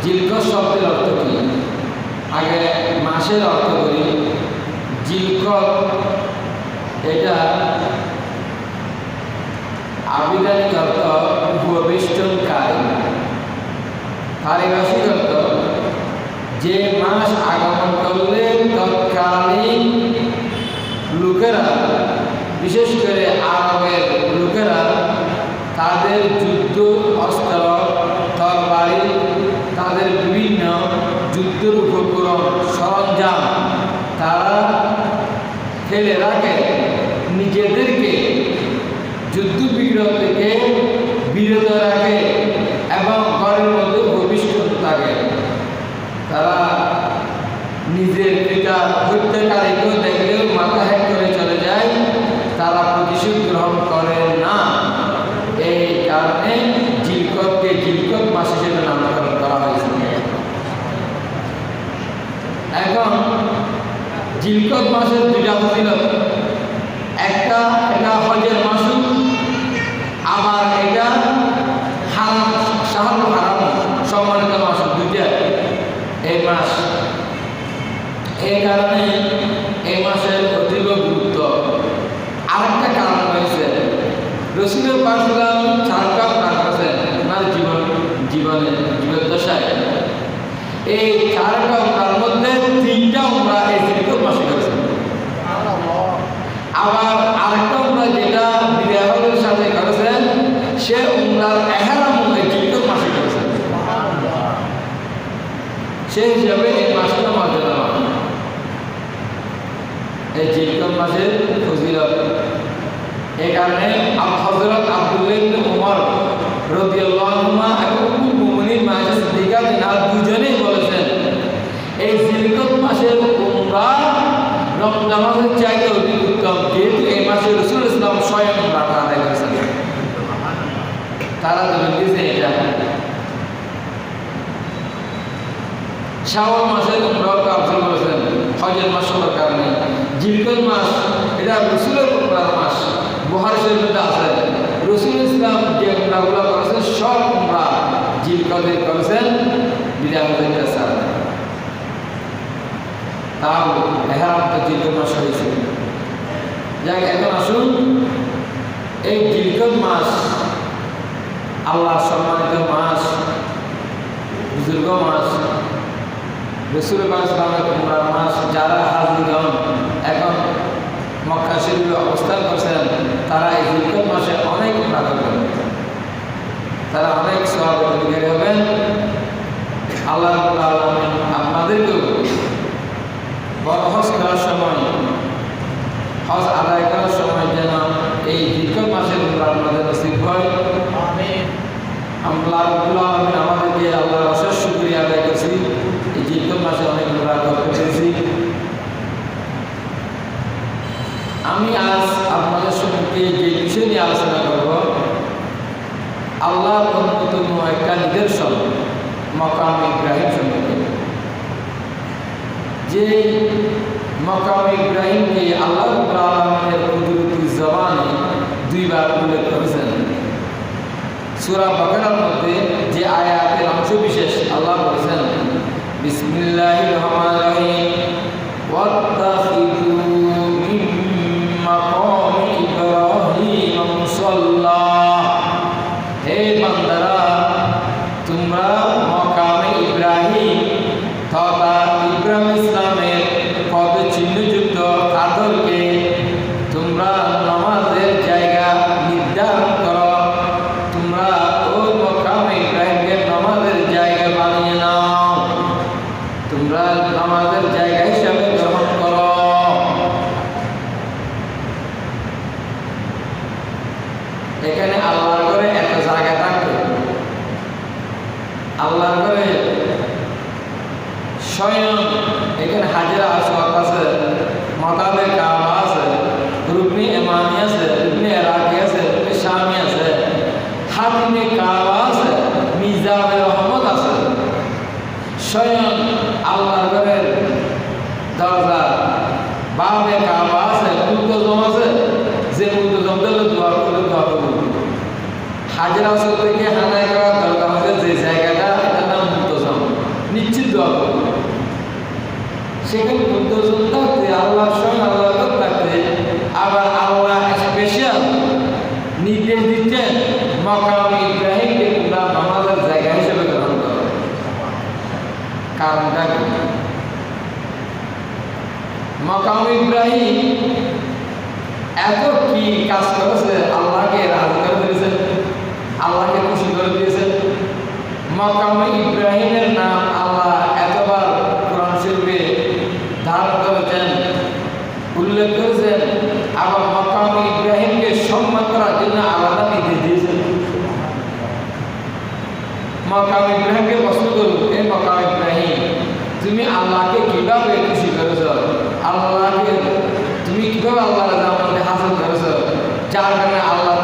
জিলকত শব্দের অর্থ কি? আগে মাসের অর্থ করি। জিলকত এটা আবিধানিক অর্থ উপবেষ্টনকারী, পারিভাষিক অর্থ যে মাস আগমন করলে তৎকালীন লোকেরা, বিশেষ করে আরবের লোকেরা তাদের যুদ্ধ অস্ত্র, তরবারি, তাদের বিভিন্ন যুদ্ধের উপকরণ সরঞ্জাম তারা ফেলে রাখে, নিজেদেরকে যুদ্ধ বিগ্রহ থেকে বিরত রাখে এবং ঘরের মধ্যে ভবিষ্যৎ থাকে। তারা নিজের পিতা হত্যাকারীকেও দেখলেও মাথা হ্যাক করে চলে যায়, তারা প্রতিশোধ গ্রহণ করে না। এই কারণে জিলকতকে জিলকত মাস হিসেবে নামকরণ করা হয়েছে। এখন জিলকত মাসের দুইটা ফজিলত, একটা এটা হজের মাসুম, আবার এটা হারাম, শাহরুল হারাম সম্মানিত মাস, দুইটা এই মাস। এই কারণে এই মাসের অতীব গুরুত্ব। আরেকটা কারণ রয়েছে, রসুলের পাক চারটা প্রাণ করেছেন ওনার জীবদ্দশায়। এই চারটা উমরার মধ্যে তিনটা উমরা এই জিলকত মাসে করেছেন। আবার আরেকটা উমরা যেটা বিবাহের সাথে করেছেন, সে উমরার এহরাম এই জিলকত মাসে করেছেন। সেই হিসাবে এই মাসটা মর্যাদা এই জিলকত মাসের ফজিলত। এই কারণে হযরত আব্দুল্লাহ ইবনে উমর রাদিয়াল্লাহু আনহুমা এবং উম্মুল মুমিনিন মায়েশা সিদ্দিকা দুজনেই বলেছেন, এই জিলকত মাসের উমরা রমজান মাসের চাইতে অধিক উত্তম, যেহেতু এই মাসে রাসূল ইসলাম স্বয়ং উমরা আদায় করেছেন। তারা বলেন যে এটা শাওয়াল মাসের উমরাকে আফজল বলেছেন হজের মাস হওয়ার কারণে। জিলকত মাস এটা রাসূলের উমরার মাস, বুখারী শরীফে আছে রাসূল ইসলাম যে উমরাগুলো করেছেন সব উমরা জিলকতে করেছেন বিদায়ের সাথে। তাও এহরাম তো জিলকত মাস হয়েছে। যাক, এখন আসুন এই জিলকত মাস আল্লাহর সম্মানিত মাস, বুজুর্গ মাস, রাসূল পাক সাল্লাল্লাহু আলাইহি ওয়াসাল্লামের মাস। যারা হাজীগণ এখন মক্কা শরীফে অবস্থান করছেন, তারা এই জিলকত মাসে অনেক উমরা করবেন, তারা অনেক সওয়াবের অধিকারী হবেন। আল্লাহ রাব্বুল আলামিন আপনাদেরকেও বড় হজ করার সময়, হজ আদায় করার সময় যেন এই জিলকত মাসের উমরা আপনাদের নসিব হয়। আমিন। আল্লাহ রাব্বুল আলামিন আমাদেরকে আল্লাহর অশেষ শুকরিয়া আদায় করছি, এই জিলকত মাসে অনেক উমরা করতে পেরেছি। আমি আজ আপনাদের সম্মুখে যে বিষয় নিয়ে আলোচনা করব, আল্লাহর অন্যতম একটা নিদর্শন মাকাম ইব্রাহিম সম্পর্কে। যে মাকাম ইব্রাহিমকে আল্লাহ রাব্বুল আলামিনের কুদরতি জবানে দুইবার উল্লেখ করেছেন। সূরা বাকারার মধ্যে যে আয়াতের অংশ বিশেষ আল্লাহ বলেছেন, বিসমিল্লাহির রহমানির রহিম, ওয়াত্তাখিযু মিন মাকামি ইব্রাহিম মুসাল্লা। হে বান্দারা, তোমরা মাকামে ইব্রাহিম তথা ইব্রাহিম ইসলামের পদ চিহ্নযুক্ত আদরকে তোমরা নামাজের জায়গা নির্ধারণ করো। তোমরা ওই মাকামে ইব্রাহিমকে নামাজের জায়গা বানিয়ে নাও, তোমরা নামাজের জায়গা হিসাবে গ্রহণ করো। এখানে আল্লাহর ঘরে একটা জায়গা থাকবে, আল্লাহর ঘরে স্বয়ং এখানে হাজরা আসওয়াদ আছে, মাকামে কাবা আছে, রুকনে ইমানি আছে, রুকনে ইরাকি আছে, রুকনে শামি আছে, হাতিমে কাবা আছে, মিজাবে রহমত আছে। স্বয়ং আল্লাহর ঘরের দরজা বাবে কাবা আছে, মুলতজম আছে, যে মুলতজম দিলে দোয়া করে দোয়া কবুল। হাজরা আসওয়াদ থেকে হানায় কাবা দরজা আছে যে জায়গাটা, এটার নাম মুলতজম। সেখানে বুদ্ধজন থাকতে আল্লাহর সঙ্গে আল্লাহ থাকতে আবার আল্লাহ স্পেশাল নির্দেশ দিচ্ছেন মাকাম ইব্রাহিমকে তোমরা নামাজের জায়গা হিসেবে গ্রহণ করো। কারণটা কি? মাকাম ইব্রাহিম এত কি কাজ করেছে, আল্লাহকে রাজি করে দিয়েছেন, আল্লাহকে খুশি করে দিয়েছেন। মাকাম ইব্রাহিমের নাম আল্লাহ এতবার কোরআন শরীফে ধারণ করেছেন, উল্লেখ করেছেন, আবার মাকাম ইব্রাহিমকে সম্মান করার জন্য আলাদা নির্দেশ দিয়েছেন। মাকাম ইব্রাহিমকে প্রশ্ন করুন, এই মাকাম ইব্রাহিম তুমি আল্লাহকে কিভাবে খুশি করেছ, আল্লাহকে তুমি কিভাবে আল্লাহর জান্নাতে হাসিল করেছ, যার কারণে আল্লাহ